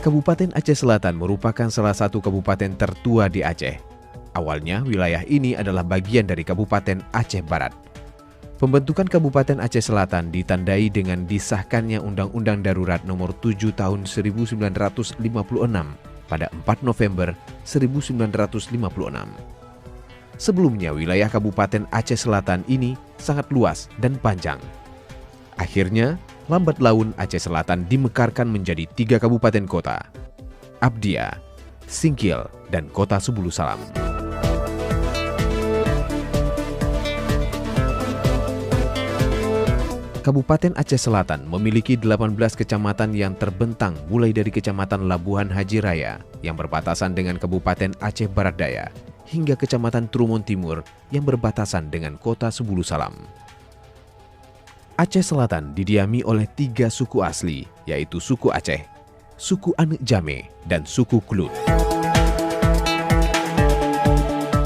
Kabupaten Aceh Selatan merupakan salah satu kabupaten tertua di Aceh. Awalnya wilayah ini adalah bagian dari Kabupaten Aceh Barat. Pembentukan Kabupaten Aceh Selatan ditandai dengan disahkannya Undang-Undang Darurat Nomor 7 Tahun 1956 pada 4 November 1956. Sebelumnya wilayah Kabupaten Aceh Selatan ini sangat luas dan panjang. Akhirnya, lambat laun Aceh Selatan dimekarkan menjadi 3 kabupaten kota, Abdia, Singkil, dan Kota Sebulu Salam. Kabupaten Aceh Selatan memiliki 18 kecamatan yang terbentang mulai dari Kecamatan Labuhan Haji Raya yang berbatasan dengan Kabupaten Aceh Barat Daya hingga Kecamatan Trumon Timur yang berbatasan dengan Kota Sebulu Salam. Aceh Selatan didiami oleh 3 suku asli, yaitu suku Aceh, suku Anek Jame, dan suku Kluth.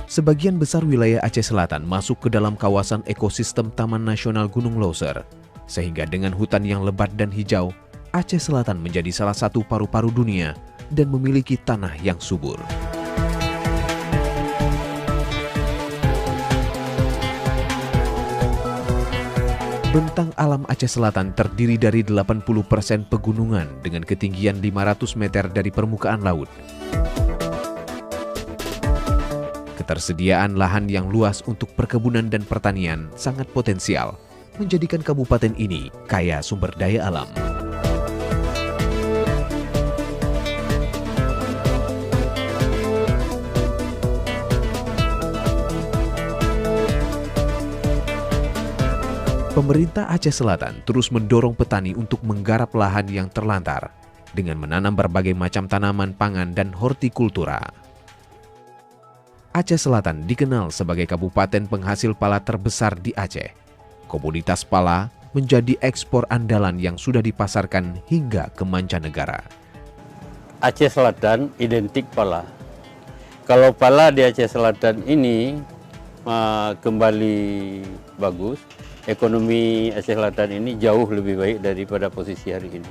Sebagian besar wilayah Aceh Selatan masuk ke dalam kawasan ekosistem Taman Nasional Gunung Leuser, sehingga dengan hutan yang lebat dan hijau, Aceh Selatan menjadi salah satu paru-paru dunia dan memiliki tanah yang subur. Bentang alam Aceh Selatan terdiri dari 80% pegunungan dengan ketinggian 500 meter dari permukaan laut. Ketersediaan lahan yang luas untuk perkebunan dan pertanian sangat potensial, menjadikan kabupaten ini kaya sumber daya alam. Pemerintah Aceh Selatan terus mendorong petani untuk menggarap lahan yang terlantar dengan menanam berbagai macam tanaman pangan dan hortikultura. Aceh Selatan dikenal sebagai kabupaten penghasil pala terbesar di Aceh. Komoditas pala menjadi ekspor andalan yang sudah dipasarkan hingga ke mancanegara. Aceh Selatan identik pala. Kalau pala di Aceh Selatan ini kembali bagus, ekonomi Aceh Selatan ini jauh lebih baik daripada posisi hari ini.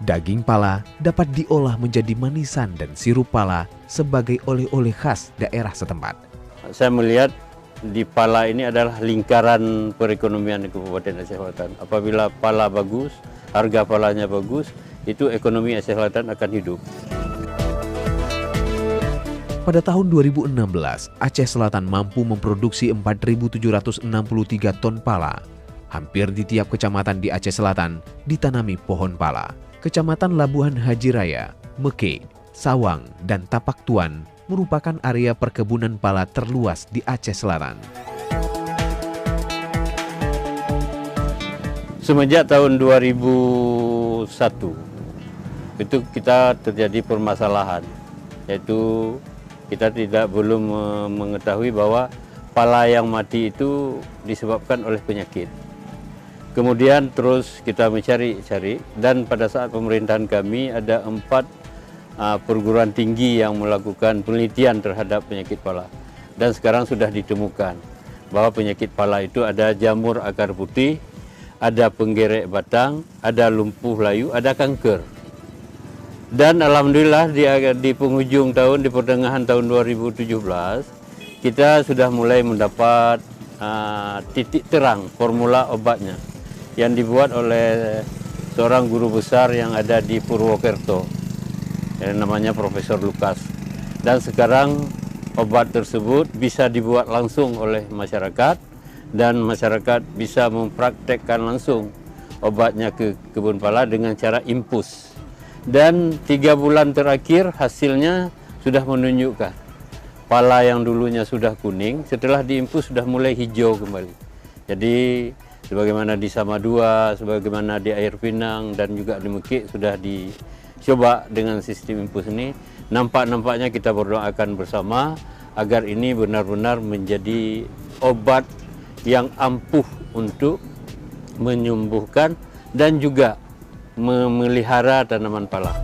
Daging pala dapat diolah menjadi manisan dan sirup pala sebagai oleh-oleh khas daerah setempat. Saya melihat di pala ini adalah lingkaran perekonomian di Kabupaten Aceh Selatan. Apabila pala bagus, harga palanya bagus, itu ekonomi Aceh Selatan akan hidup. Pada tahun 2016, Aceh Selatan mampu memproduksi 4.763 ton pala. Hampir di tiap kecamatan di Aceh Selatan ditanami pohon pala. Kecamatan Labuhan Haji Raya, Meke, Sawang, dan Tapak Tuan merupakan area perkebunan pala terluas di Aceh Selatan. Semenjak tahun 2001, itu kita terjadi permasalahan, yaitu kita belum mengetahui bahwa pala yang mati itu disebabkan oleh penyakit. Kemudian terus kita mencari-cari, dan pada saat pemerintahan kami ada 4 perguruan tinggi yang melakukan penelitian terhadap penyakit pala. Dan sekarang sudah ditemukan bahwa penyakit pala itu ada jamur akar putih, ada penggerek batang, ada lumpuh layu, ada kanker. Dan alhamdulillah di penghujung tahun, di pertengahan tahun 2017, kita sudah mulai mendapat titik terang formula obatnya yang dibuat oleh seorang guru besar yang ada di Purwokerto, yang namanya Profesor Lukas. Dan sekarang obat tersebut bisa dibuat langsung oleh masyarakat, dan masyarakat bisa mempraktekkan langsung obatnya ke kebun pala dengan cara infus. Dan 3 bulan terakhir hasilnya sudah menunjukkan pala yang dulunya sudah kuning, setelah diinfus sudah mulai hijau kembali. Jadi sebagaimana di Samadua, sebagaimana di Air Pinang, dan juga di Mekik sudah dicoba dengan sistem infus ini. Nampaknya kita berdoakan bersama agar ini benar-benar menjadi obat yang ampuh untuk menyembuhkan dan juga memelihara tanaman pala.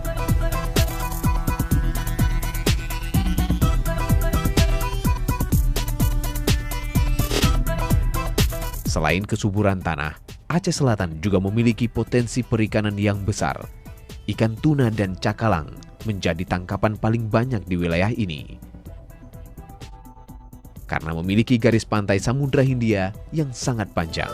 Selain kesuburan tanah, Aceh Selatan juga memiliki potensi perikanan yang besar. Ikan tuna dan cakalang menjadi tangkapan paling banyak di wilayah ini. Karena memiliki garis pantai Samudra Hindia yang sangat panjang.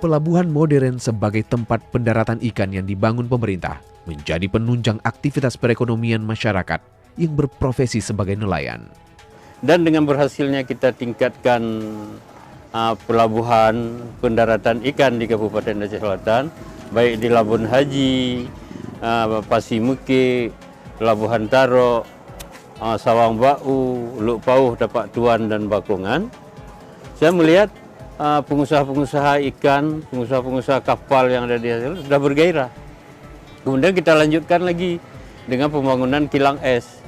Pelabuhan modern sebagai tempat pendaratan ikan yang dibangun pemerintah menjadi penunjang aktivitas perekonomian masyarakat yang berprofesi sebagai nelayan. Dan dengan berhasilnya kita tingkatkan pelabuhan pendaratan ikan di Kabupaten Aceh Selatan, baik di Labuan Haji, Pasimuke, Labuhan Taro, Sawang Bau, Luk Pauh, Tapak Tuan, dan Bakongan, saya melihat pengusaha-pengusaha ikan, pengusaha-pengusaha kapal yang ada di hasil sudah bergairah. Kemudian kita lanjutkan lagi dengan pembangunan kilang es.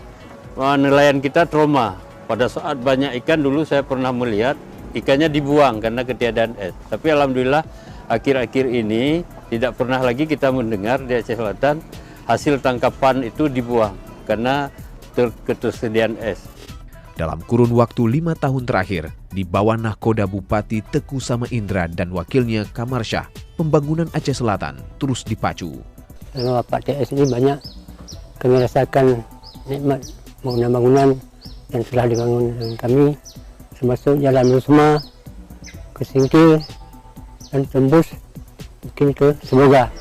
Nelayan kita trauma. Pada saat banyak ikan dulu saya pernah melihat ikannya dibuang karena ketiadaan es. Tapi alhamdulillah akhir-akhir ini tidak pernah lagi kita mendengar di Aceh Selatan hasil tangkapan itu dibuang karena ketersediaan es. Dalam kurun waktu 5 tahun terakhir, di bawah nahkoda Bupati Teku Sama Indra dan wakilnya Kamarsyah, pembangunan Aceh Selatan terus dipacu. Selama Pak TS ini banyak kami rasakan nikmat bangunan-bangunan yang telah dibangun dengan kami, termasuk Jalan Rusma, ke Singkil, dan tembus mungkin ke Semoga.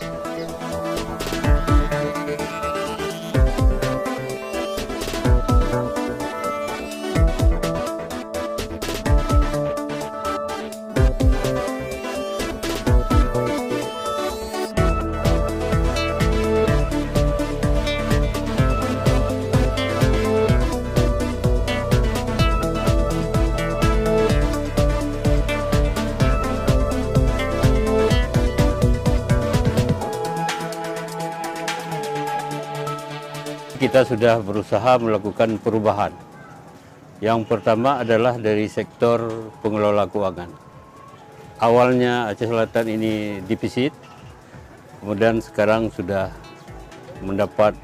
Kita sudah berusaha melakukan perubahan. Yang pertama adalah dari sektor pengelola keuangan. Awalnya Aceh Selatan ini defisit, kemudian sekarang sudah mendapat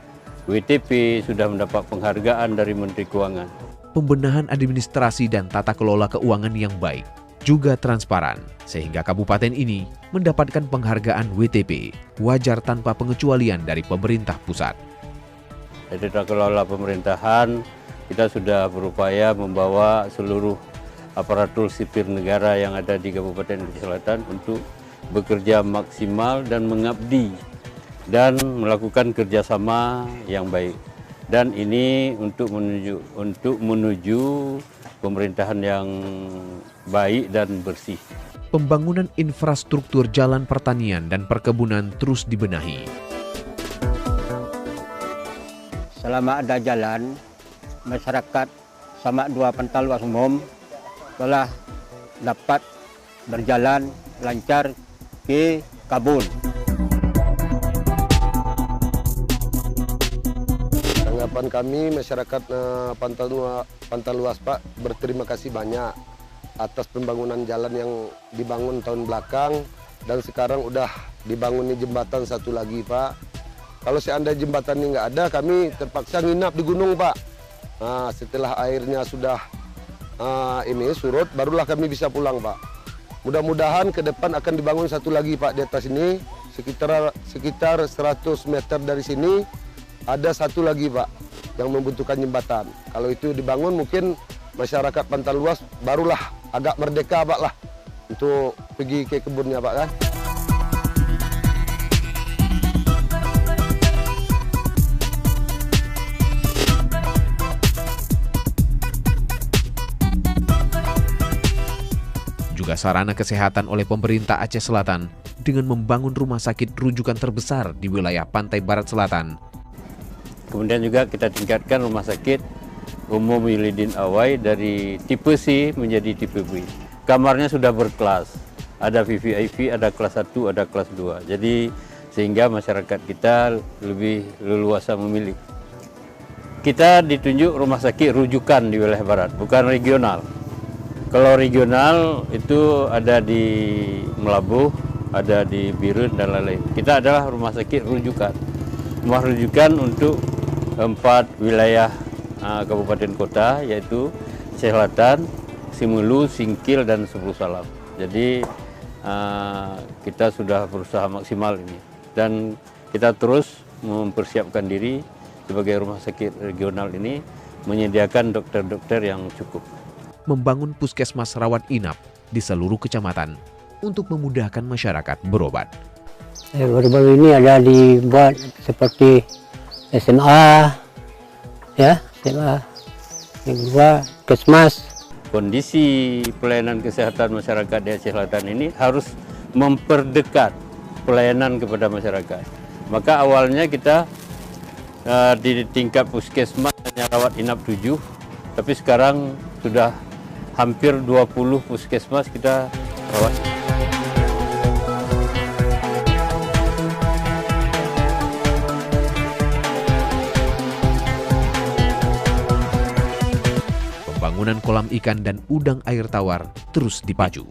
WTP, sudah mendapat penghargaan dari Menteri Keuangan. Pembenahan administrasi dan tata kelola keuangan yang baik, juga transparan, sehingga kabupaten ini mendapatkan penghargaan WTP, wajar tanpa pengecualian dari pemerintah pusat. Dari tata kelola pemerintahan, kita sudah berupaya membawa seluruh aparatur sipil negara yang ada di Kabupaten Aceh Selatan untuk bekerja maksimal dan mengabdi dan melakukan kerjasama yang baik. Dan ini untuk menuju pemerintahan yang baik dan bersih. Pembangunan infrastruktur jalan pertanian dan perkebunan terus dibenahi. Selama ada jalan, masyarakat sama 2 pantai luas umum telah dapat berjalan lancar ke Kabul. Tanggapan kami masyarakat Pantai Luas Pak, berterima kasih banyak atas pembangunan jalan yang dibangun tahun belakang, dan sekarang udah dibangunnya jembatan satu lagi Pak. Kalau seandainya jembatan ini nggak ada, kami terpaksa nginap di gunung Pak. Nah, setelah airnya sudah ini surut, barulah kami bisa pulang Pak. Mudah-mudahan ke depan akan dibangun satu lagi Pak di atas ini, sekitar 100 meter dari sini ada satu lagi Pak yang membutuhkan jembatan. Kalau itu dibangun mungkin masyarakat Pantai Luas barulah agak merdeka Pak lah untuk pergi ke kebunnya Pak kan. Juga sarana kesehatan oleh pemerintah Aceh Selatan dengan membangun rumah sakit rujukan terbesar di wilayah pantai barat selatan. Kemudian juga kita tingkatkan rumah sakit umum Wilidin Awai dari tipe C menjadi tipe B. Kamarnya sudah berkelas, ada VVIP, ada kelas 1, ada kelas 2. Jadi sehingga masyarakat kita lebih leluasa memilih. Kita ditunjuk rumah sakit rujukan di wilayah barat, bukan regional. Kalau regional itu ada di Melabuh, ada di Birun dan lain-lain. Kita adalah rumah sakit rujukan. Rumah rujukan untuk 4 wilayah kabupaten kota, yaitu Aceh Selatan, Simelu, Singkil, dan Sepuluh Salam. Jadi kita sudah berusaha maksimal ini, dan kita terus mempersiapkan diri sebagai rumah sakit regional ini menyediakan dokter-dokter yang cukup. Membangun puskesmas rawat inap di seluruh kecamatan untuk memudahkan masyarakat berobat. Baru-baru ini ada dibuat seperti SMA, ya, SMA, yang kedua Kesmas. Kondisi pelayanan kesehatan masyarakat di Aceh Selatan ini harus memperdekat pelayanan kepada masyarakat. Maka awalnya kita di tingkat puskesmas hanya rawat inap 7, tapi sekarang sudah hampir 20 puskesmas kita rawat. Pembangunan kolam ikan dan udang air tawar terus dipacu.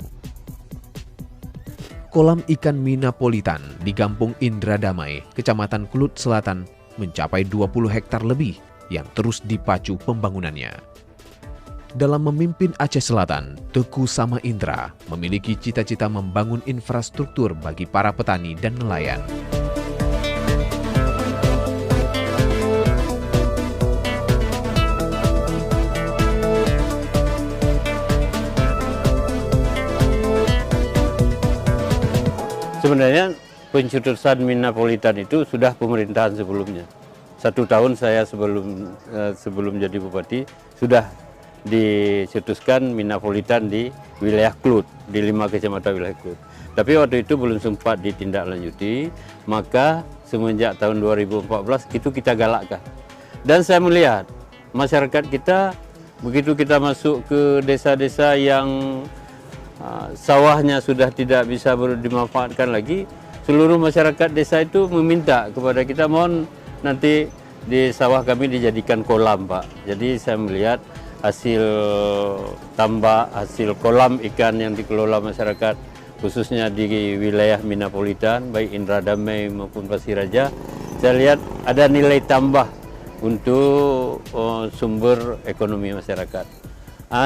Kolam ikan Minapolitan di Kampung Indradamai, Kecamatan Kelut Selatan mencapai 20 hektar lebih yang terus dipacu pembangunannya. Dalam memimpin Aceh Selatan, Teguh Sama Indra memiliki cita-cita membangun infrastruktur bagi para petani dan nelayan. Sebenarnya pencetusan Minapolitan itu sudah pemerintahan sebelumnya. 1 tahun saya sebelum jadi bupati sudah dicetuskan Minapolitan di wilayah Kelut, di 5 kecamatan wilayah Kelut. Tapi waktu itu belum sempat ditindaklanjuti, maka semenjak tahun 2014 itu kita galakkan. Dan saya melihat masyarakat kita, begitu kita masuk ke desa-desa yang sawahnya sudah tidak bisa dimanfaatkan lagi, seluruh masyarakat desa itu meminta kepada kita, mohon nanti di sawah kami dijadikan kolam, Pak. Jadi saya melihat hasil tambak, hasil kolam ikan yang dikelola masyarakat, khususnya di wilayah Minapolitan, baik Indradamai maupun Pasiraja, saya lihat ada nilai tambah untuk sumber ekonomi masyarakat.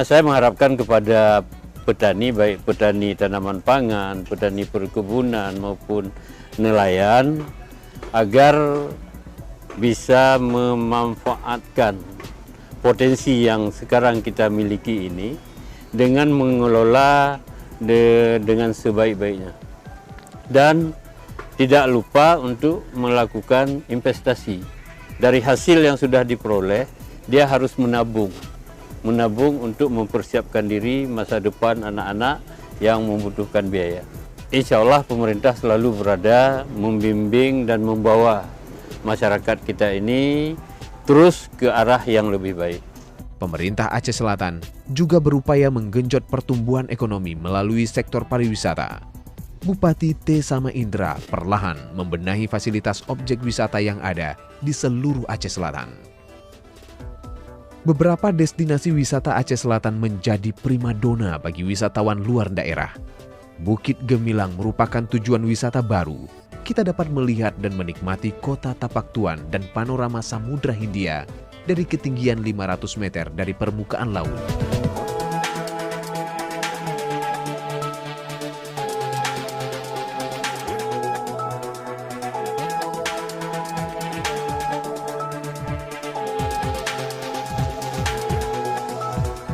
Saya mengharapkan kepada petani, baik petani tanaman pangan, petani perkebunan maupun nelayan, agar bisa memanfaatkan potensi yang sekarang kita miliki ini dengan mengelola dengan sebaik-baiknya. Dan tidak lupa untuk melakukan investasi. Dari hasil yang sudah diperoleh, dia harus menabung untuk mempersiapkan diri masa depan anak-anak yang membutuhkan biaya. Insya Allah pemerintah selalu berada membimbing dan membawa masyarakat kita ini terus ke arah yang lebih baik. Pemerintah Aceh Selatan juga berupaya menggenjot pertumbuhan ekonomi melalui sektor pariwisata. Bupati T. Sama Indra perlahan membenahi fasilitas objek wisata yang ada di seluruh Aceh Selatan. Beberapa destinasi wisata Aceh Selatan menjadi primadona bagi wisatawan luar daerah. Bukit Gemilang merupakan tujuan wisata baru. Kita dapat melihat dan menikmati kota Tapak Tuan dan panorama Samudra Hindia dari ketinggian 500 meter dari permukaan laut.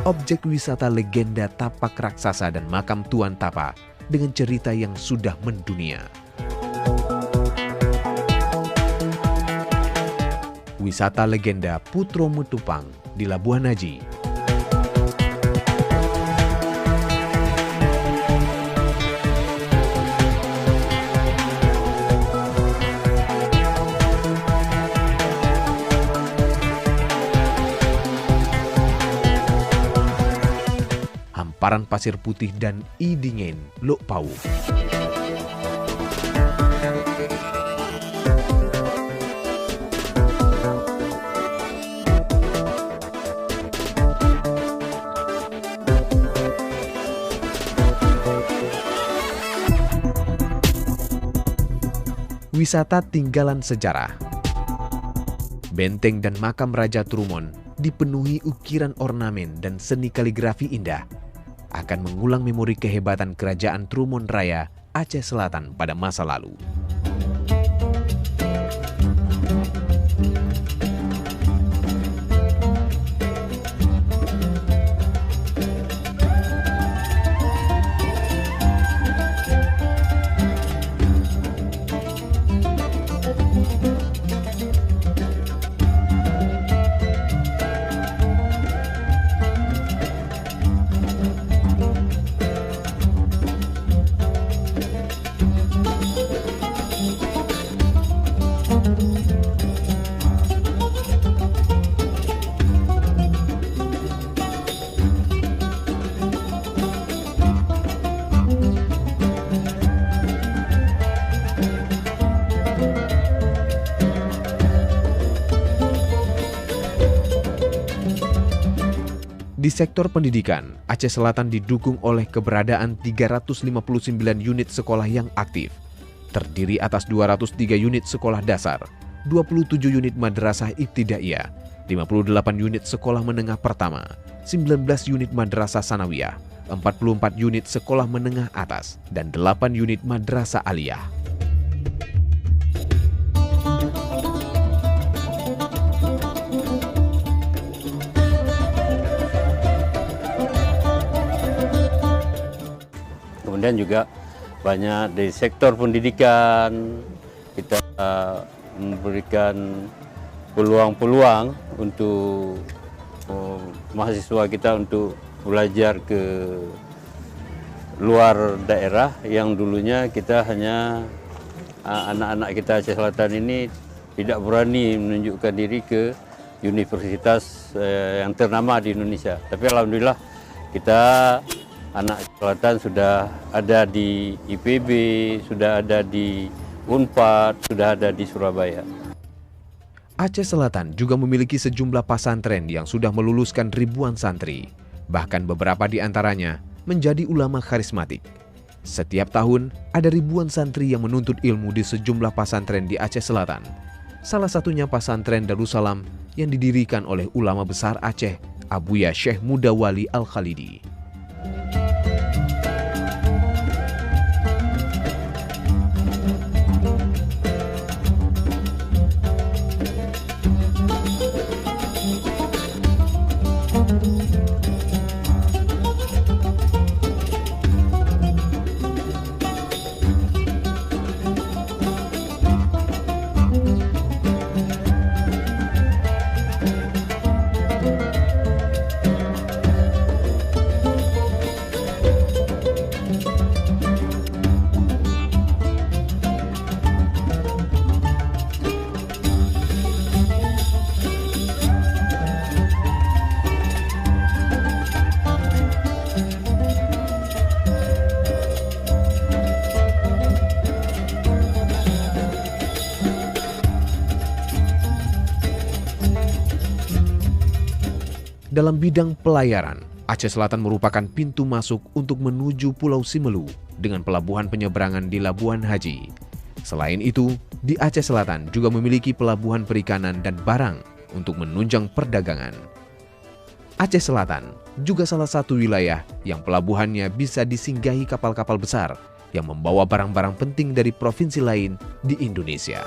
Objek wisata legenda Tapak Raksasa dan Makam Tuan Tapa dengan cerita yang sudah mendunia. Wisata legenda Putro Metupang di Labuhan Haji. Hamparan pasir putih dan idingen Lok Pau. Wisata tinggalan sejarah. benteng dan makam Raja Trumon dipenuhi ukiran ornamen dan seni kaligrafi indah akan mengulang memori kehebatan Kerajaan Trumon Raya Aceh Selatan pada masa lalu. Di sektor pendidikan, Aceh Selatan didukung oleh keberadaan 359 unit sekolah yang aktif, terdiri atas 203 unit sekolah dasar, 27 unit madrasah ibtidaiyah, 58 unit sekolah menengah pertama, 19 unit madrasah sanawiyah, 44 unit sekolah menengah atas, dan 8 unit madrasah aliyah. Kemudian juga banyak dari sektor pendidikan, kita memberikan peluang-peluang untuk mahasiswa kita untuk belajar ke luar daerah yang dulunya kita hanya anak-anak kita Aceh Selatan ini tidak berani menunjukkan diri ke universitas yang ternama di Indonesia. Tapi alhamdulillah kita anak Selatan sudah ada di IPB, sudah ada di Unpad, sudah ada di Surabaya. Aceh Selatan juga memiliki sejumlah pesantren yang sudah meluluskan ribuan santri. Bahkan beberapa di antaranya menjadi ulama karismatik. Setiap tahun ada ribuan santri yang menuntut ilmu di sejumlah pesantren di Aceh Selatan. Salah satunya pesantren Darussalam yang didirikan oleh ulama besar Aceh, Abuya Syekh Mudawali Al-Khalidi. Dalam bidang pelayaran, Aceh Selatan merupakan pintu masuk untuk menuju Pulau Simelu dengan pelabuhan penyeberangan di Labuan Haji. Selain itu, di Aceh Selatan juga memiliki pelabuhan perikanan dan barang untuk menunjang perdagangan. Aceh Selatan juga salah satu wilayah yang pelabuhannya bisa disinggahi kapal-kapal besar yang membawa barang-barang penting dari provinsi lain di Indonesia.